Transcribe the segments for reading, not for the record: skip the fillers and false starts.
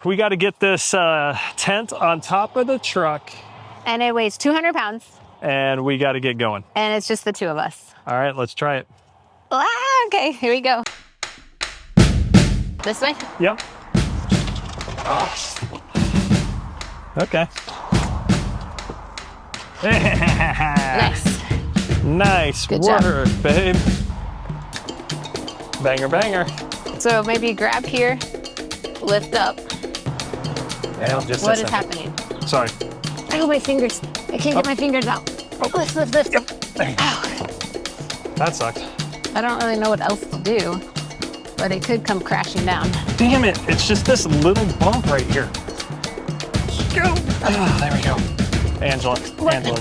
We got to get this tent on top of the truck. And it weighs 200 pounds. And we got to get going. And it's just the two of us. All right, let's try it. Ah, okay, here we go. This way? Yep. Okay. Nice. Nice Good work, job. babe. Banger, banger. So maybe grab here, lift up. Yeah, just What is happening? Sorry. Oh, my fingers. I can't get my fingers out. Lift, lift, lift. Yep. Ow. That sucked. I don't really know what else to do, but it could come crashing down. Damn it, it's just this little bump right here. Go. Ah, there we go. Angela,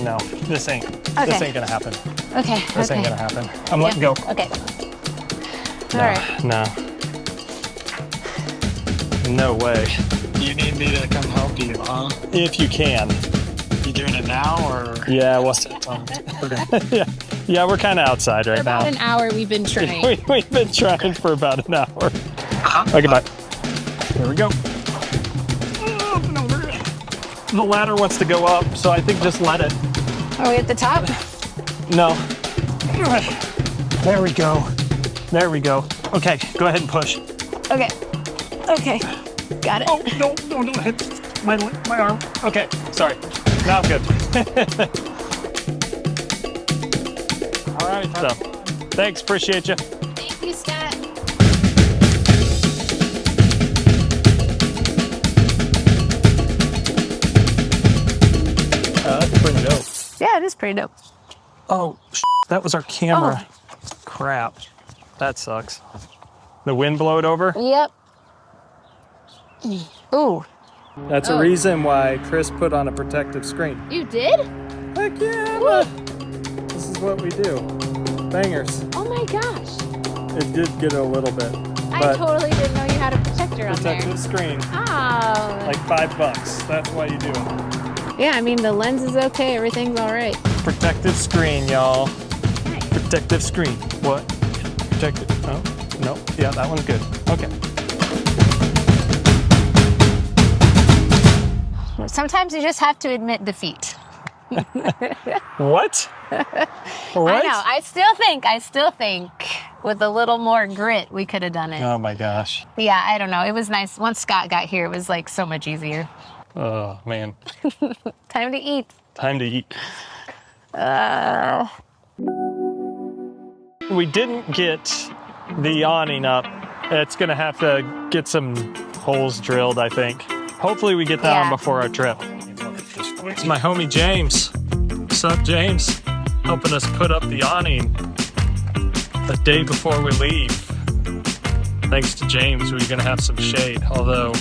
no, this ain't gonna happen. Okay, This ain't gonna happen. I'm letting go. Okay. No, All right. no. No way. You need me to come help you, huh? If you can. You doing it now or? Yeah, well, yeah, we're kind of outside right now. About an hour we've been trying. We've been trying for about an hour. Okay, bye. Here we go. The ladder wants to go up, so I think just let it. Are we at the top? No. There we go. There we go. Okay, go ahead and push. Okay. Okay. Got it. Oh, no, don't hit my arm. Okay, sorry. Now I'm good. All right, so thanks, appreciate you. Thank you, Scott. That's pretty dope. Yeah, it is pretty dope. Oh, that was our camera. Crap. That sucks. The wind blow it over? Yep. Ooh. That's a reason why Chris put on a protective screen. You did? Heck yeah! This is what we do. Bangers. Oh my gosh. It did get a little bit. I But totally didn't know you had a protector on there. protective screen, Oh. like $5. That's why you do it. Yeah, I mean, the lens is okay. Everything's all right. Protective screen, y'all. Nice. Protective screen. What? Protective. Oh, no. Yeah, that one's good. Okay. Sometimes you just have to admit defeat. What? What? I know. I still think with a little more grit, we could have done it. Oh my gosh. Yeah, I don't know. It was nice. Once Scott got here, it was like so much easier. Oh man. Time to eat. Time to eat. We didn't get the awning up. It's gonna have to get some holes drilled, I think. Hopefully we get that on before our trip. It's my homie James. What's up, James? Helping us put up the awning the day before we leave. Thanks to James, we're gonna have some shade, although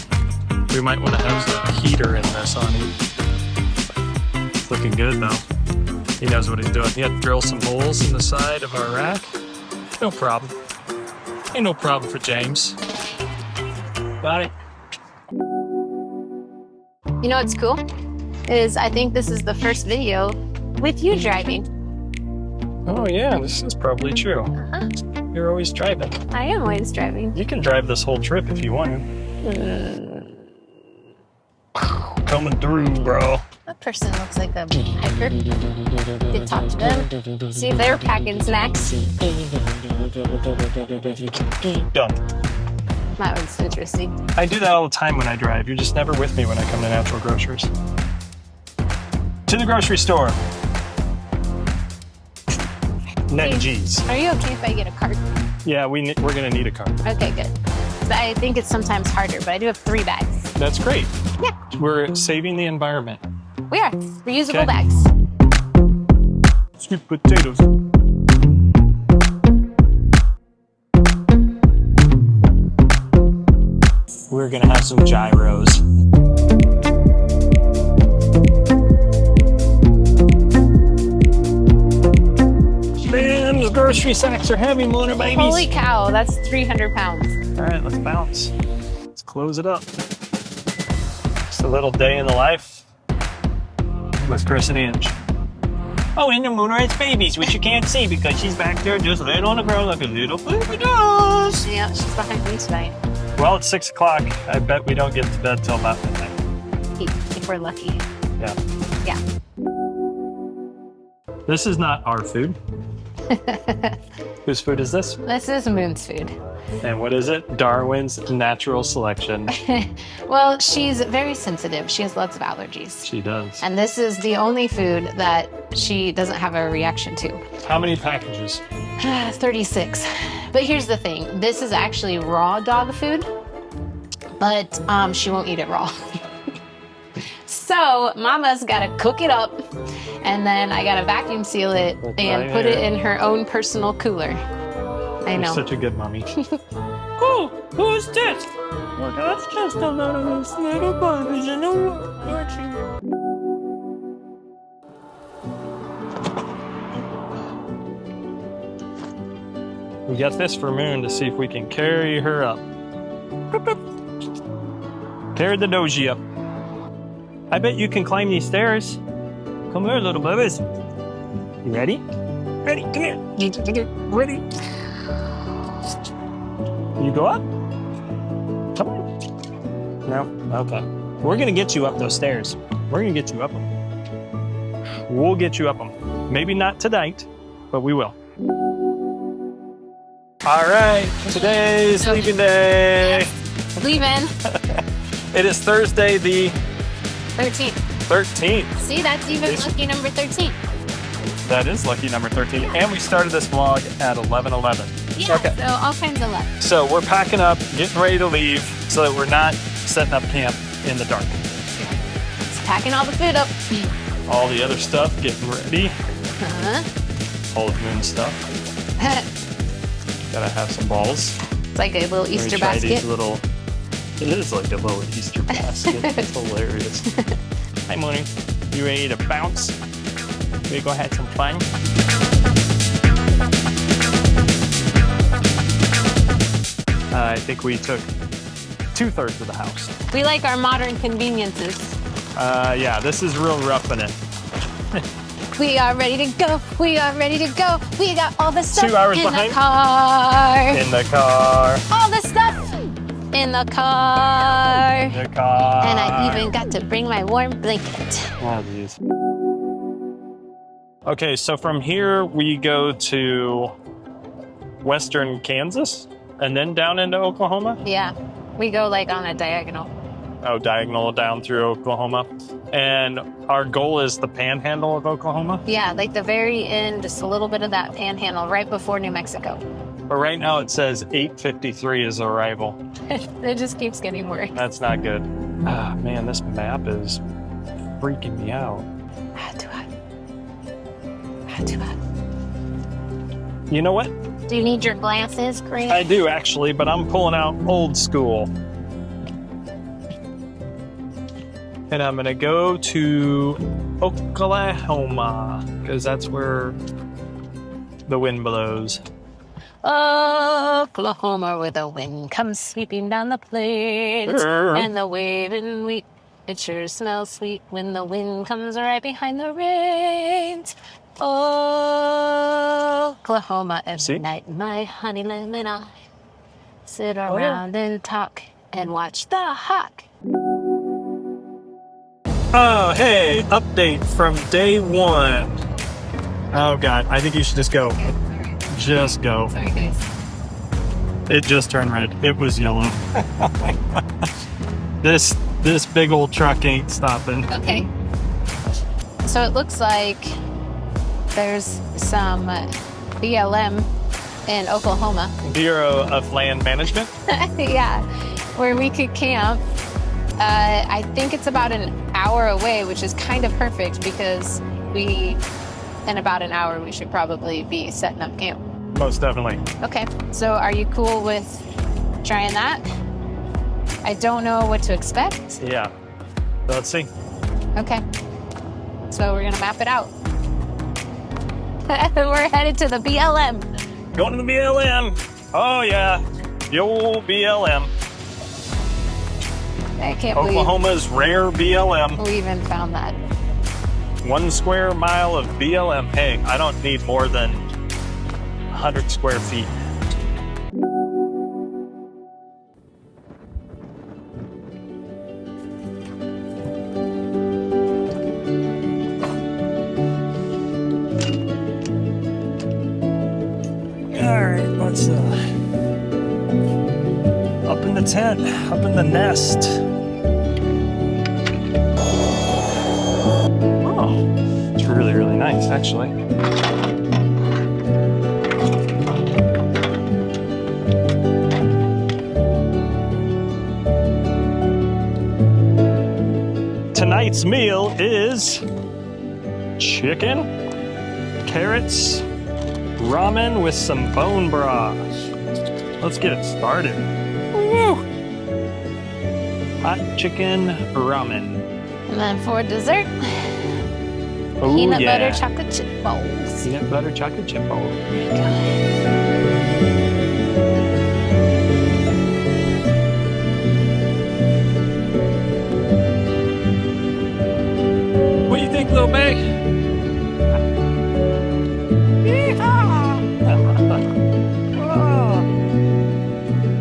we might want to have a heater in this awning. It's looking good though. He knows what he's doing. He had to drill some holes in the side of our rack. No problem. Ain't no problem for James. Got it. You know what's cool? Is I think this is the first video with you driving. Oh yeah, this is probably true. Uh-huh. You're always driving. I am always driving. You can drive this whole trip if you want to. Coming through, bro. That person looks like a hiker. Did talk to them. See if they were packing snacks. Done. That was interesting. I do that all the time when I drive. You're just never with me when I come to Natural Grocers. To the grocery store. Net G's. Are you okay if I get a cart? Yeah, we're gonna need a cart. Okay, good. I think it's sometimes harder, but I do have 3 bags. That's great. Yeah, We're saving the environment. we are. Reusable Okay. bags. Sweet potatoes. We're gonna have some gyros. Man, the grocery sacks are heavy, Mona babies. Holy cow, that's 300 pounds. All right, let's bounce. Let's close it up. Just a little day in the life with Chris and Ange. Oh, and the Moonrise babies, which you can't see because she's back there just laying on the ground like a little baby does. Yeah, she's behind me tonight. Well, it's 6 o'clock. I bet we don't get to bed till about midnight. If we're lucky. Yeah. Yeah. This is not our food. Whose food is this? This is Moon's food. And what is it? Darwin's natural selection. Well, she's very sensitive. She has lots of allergies. She does. And this is the only food that she doesn't have a reaction to. How many packages? 36. But here's the thing. This is actually raw dog food, but she won't eat it raw. So Mama's got to cook it up, and then I got to vacuum seal it and put it in her own personal cooler. I know. You're such a good mommy. Oh, who's this? Well, that's just a little puppies in the world. We got this for Moon to see if we can carry her up. Carry the doji up. I bet you can climb these stairs. Come here, little bubbies. You ready? Ready? Come here. Ready? You go up? Come on. No? Okay. We're going to get you up those stairs. We're going to get you up them. We'll get you up them. Maybe not tonight, but we will. All right. Today's leaving day. Yes. Leaving. It is Thursday the 13th. See, that's even lucky number 13. That is lucky number 13. And we started this vlog at 11:11. Yeah, okay. So all kinds of luck. So we're packing up, getting ready to leave so that we're not setting up camp in the dark. Just packing all the food up. All the other stuff, getting ready. All of Moon stuff. Gotta have some balls. It's like a little Easter basket. It is like a little Easter basket. It's hilarious. Hi, Mooney. You ready to bounce? Ready to go have some fun? I think we took 2/3 of the house. We like our modern conveniences. Yeah, this is real rough in it. We are ready to go. We are ready to go. We got all the stuff 2 hours in behind. the car. In the car. All the stuff in the car. In the car. And I even got to bring my warm blanket. Oh, geez. Okay, so from here we go to western Kansas and then down into Oklahoma? Yeah, we go like on a diagonal. Oh, diagonal down through Oklahoma. And our goal is the panhandle of Oklahoma? Yeah, like the very end, just a little bit of that panhandle right before New Mexico. But right now it says 8:53 is arrival. It just keeps getting worse. That's not good. Ah, man, this map is freaking me out. Too hot. Too hot. You know what? Do you need your glasses, Chris? I do actually, but I'm pulling out old school. And I'm gonna go to Oklahoma because that's where the wind blows. Oklahoma, where the wind comes sweeping down the plains and the waving wheat. It sure smells sweet when the wind comes right behind the rains. Oklahoma, every night, my honey lemon and I sit around and talk and watch the hawk. Oh, hey, update from day 1. Oh God, I think you should just go. Just go. Sorry, guys. It just turned red. It was yellow. This big old truck ain't stopping. Okay. So it looks like there's some BLM in Oklahoma. Bureau of Land Management. Yeah, where we could camp. I think it's about an hour away, which is kind of perfect because in about an hour, we should probably be setting up camp. Most definitely. Okay, so are you cool with trying that? I don't know what to expect. Yeah. Let's see. Okay, so we're gonna map it out. We're headed to the BLM. Going to the BLM. Oh yeah, the old BLM. I can't Oklahoma's rare BLM. believe we even found that. 1 square mile of BLM. Hey, I don't need more than 100 square feet. tent, up in the nest. Oh, it's really, really nice, actually. Tonight's meal is chicken, carrots, ramen with some bone broth. Let's get it started. Woo! Hot chicken ramen. And then for dessert, Oh, peanut yeah. butter chocolate chip balls. Peanut butter chocolate chip bowl. There you go. What do you think, little Bay?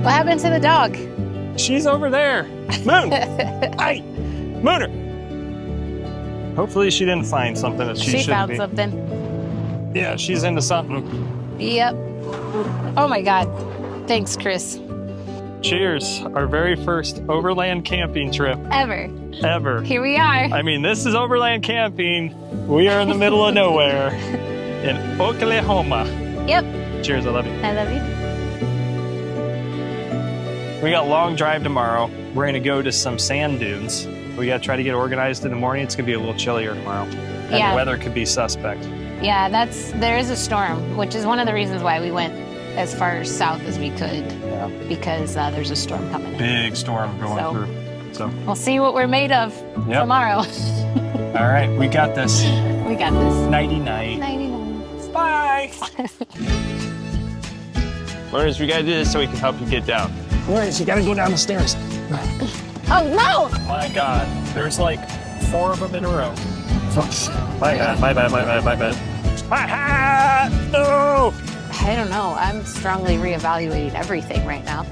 What happened to the dog? She's over there. Moon! Hey! Mooner! Hopefully she didn't find something that she shouldn't found be. something. Yeah, she's into something. Yep. Oh my God. Thanks, Chris. Cheers. Our very first overland camping trip Ever. ever. Here we are. I mean, this is overland camping. We are in the middle of nowhere in Oklahoma. Yep. Cheers, I love you. I love you. We got a long drive tomorrow. We're gonna go to some sand dunes. We gotta try to get organized in the morning. It's gonna be a little chillier tomorrow. And Yeah. the weather could be suspect. Yeah, there is a storm, which is one of the reasons why we went as far south as we could, Yeah. because there's a storm coming in. Big storm going So- through. So, We'll see what we're made of Yep. tomorrow. all right, we got this. We got this. Nighty night. 99. Bye. Lawrence, we gotta do this so we can help you get down. Lawrence, you gotta go down the stairs. Oh no! My God, there's like 4 of them in a row. My bad, my bad, my bad, my bad. My hat! No! I don't know. I'm strongly reevaluating everything right now.